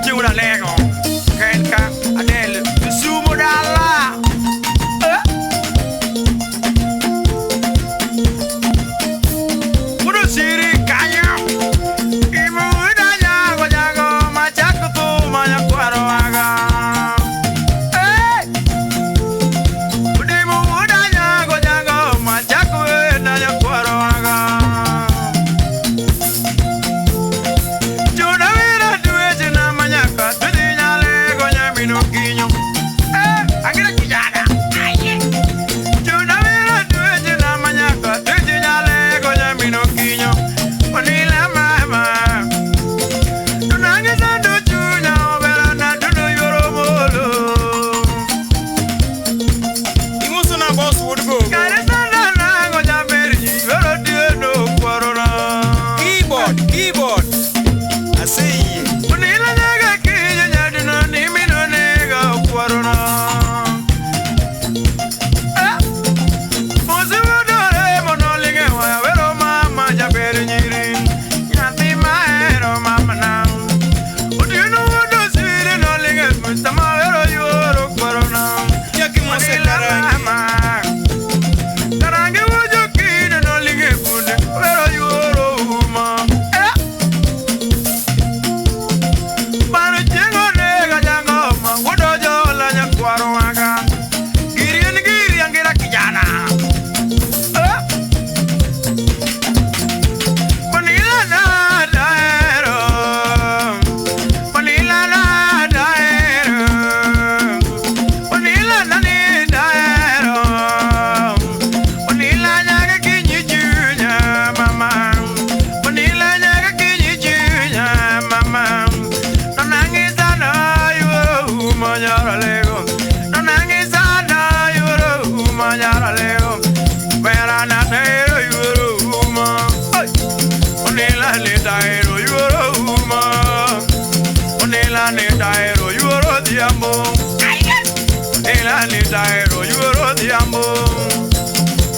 Jura Lego, Kenka, Adele, Sumudala. Puro Siri, Kanya, Imudaja, Wajago, Machakutu, Mayakuaraga. Udimudaja, Wajago, Machaku, Nayakuaraga.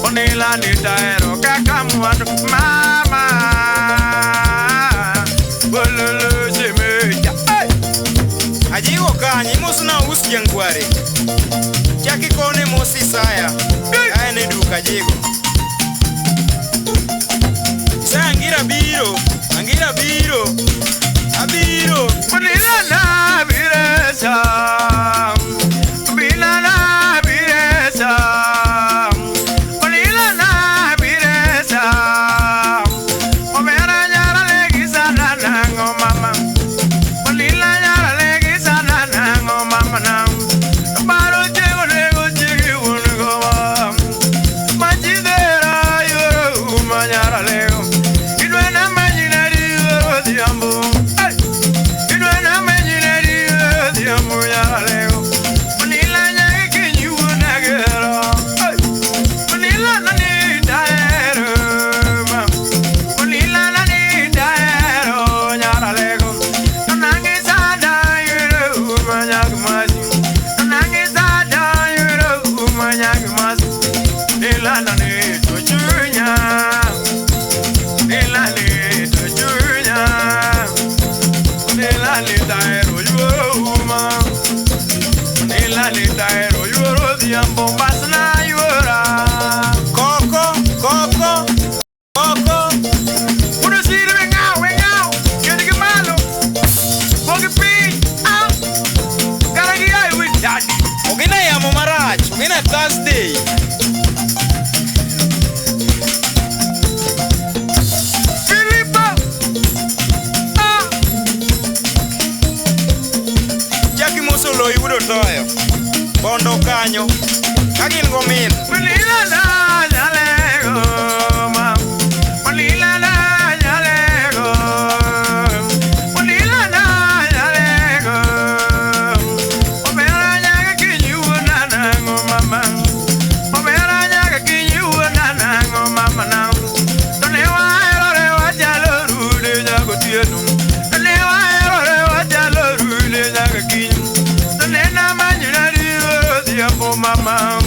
Onela ni taero kakamuano mama bololo semeja ajiwo kanyi musuna uskengware chaki kone mosi saya aene duka jigo sangira biro abiro onela na biresa Thursday. Filippo. Jackie Musolo yudo toyo. Bondo kanyo. Kagin gomin. Manila na jalego ma. Manila na jalego. Manila na jalego. Omera nyaga kinyu na nango mama. Omera nyaga kinyu na nango mama na. Tonewa ero wa jalo rude jago tienu. Tonewa ero wa jalo rude jago kinyu. Tonena manyina rio diambo mama.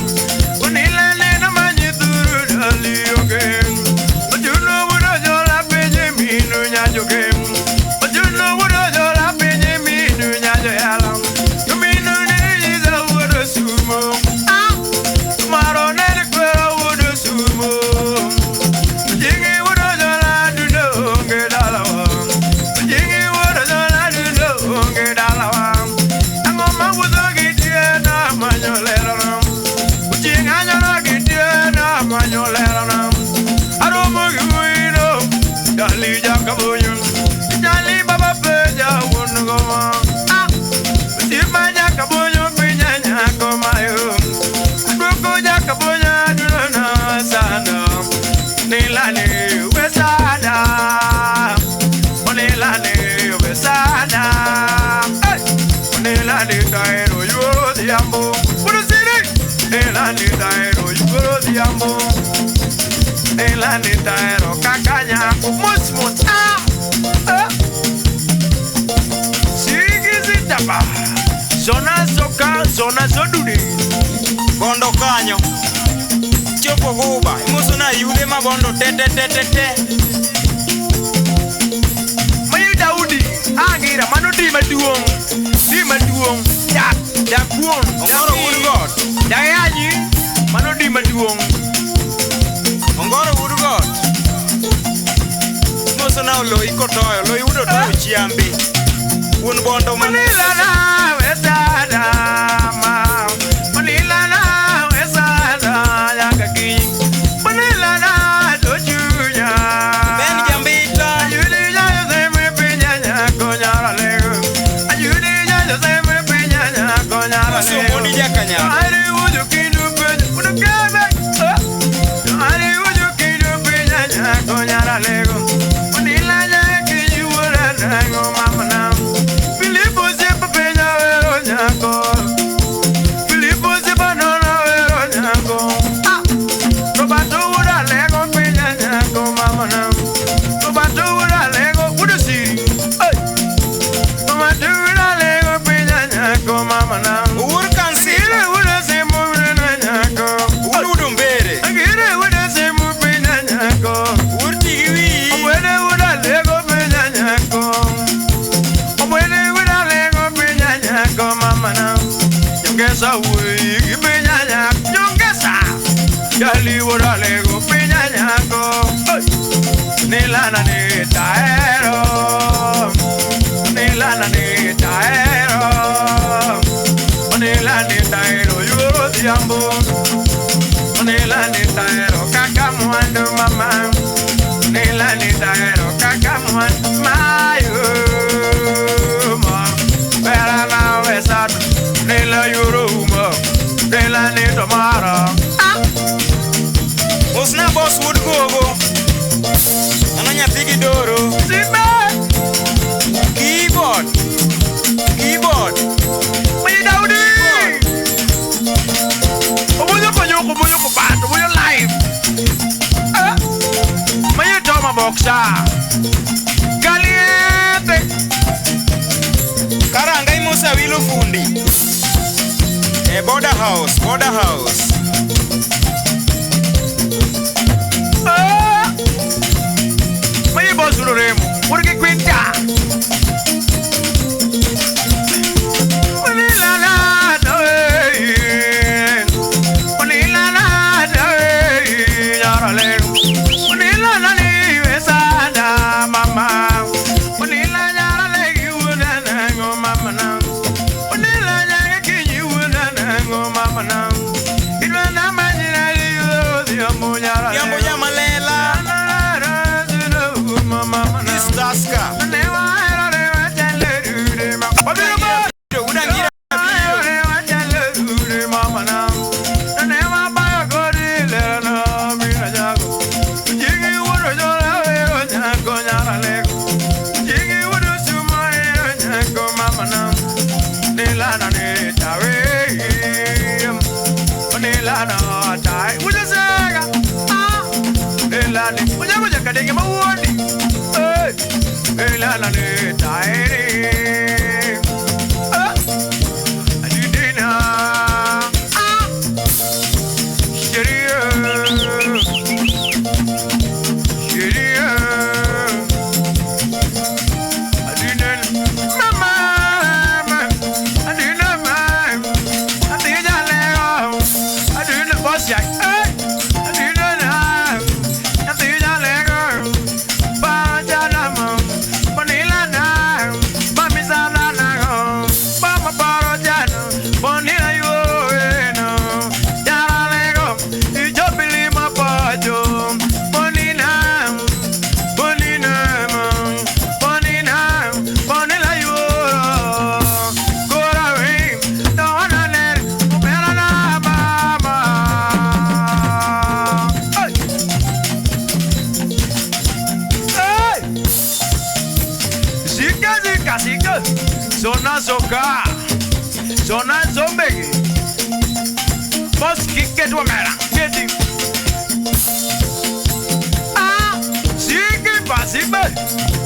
Nila ni taero kakanya Musmus Sigi zitaba Zona soka, zona zodudi Bondo kanyo Chopo guba Imuso na yude ma bondo te Mayu Daudi Angira mano di maduong Da kuon Ongoro urgot Da yaji Mano di maduong Ongoro urgot Imuso na lo ikotoyo Lo yudo to chiambi Un bondo Manila na wesada ma Manila na wesada yakaki Manila na dojunya Ben jambita Ayudi ya zeme pinyanya konyara lego Ayudi ya zeme pinyanya konyara Musu lego moni jakanya Ari uju kindu penye udu kebe Ari uju kindu pinyanya konyara lego Manila ya kinyu wura nango mama na Filipo sepa penya wero nyako Filipo sepa nono wero nyako Robato wura lego penya nyako mama na Robato wura lego udu siri Robato wura lego penya nyako mama na Ur kansila Gire wura semu wura nyako Urudu mbere Gire wura semu penya nyako Ur tigiwi Wede wura lego penya nyako Go mama now, Yongesa we piñaña, Yongesa, Yali wura lego piñaña go, ni lana ni taero, ni lana ni taero, ni lana ni taero, yoro diambo, ni lana ni taero, kakamuando mama, ni lana ni taero, kakamuando mayo. Nila Yoruma, Nila ni tomorrow. Usna boss wood gogo Ananya pigi doro Simba, Keyboard Mayu Daudi. Obuyo kubato, obuyo live. Mayu Toma Boxa. Caliente. Karanga imusa wilo fundi Border house Mayu Bosulo Remo, porque cuenta. Yambo yamalela Istaska Udangira Zona Zoka, Zona Zombie, Boss kick it to a man, get him. Amen.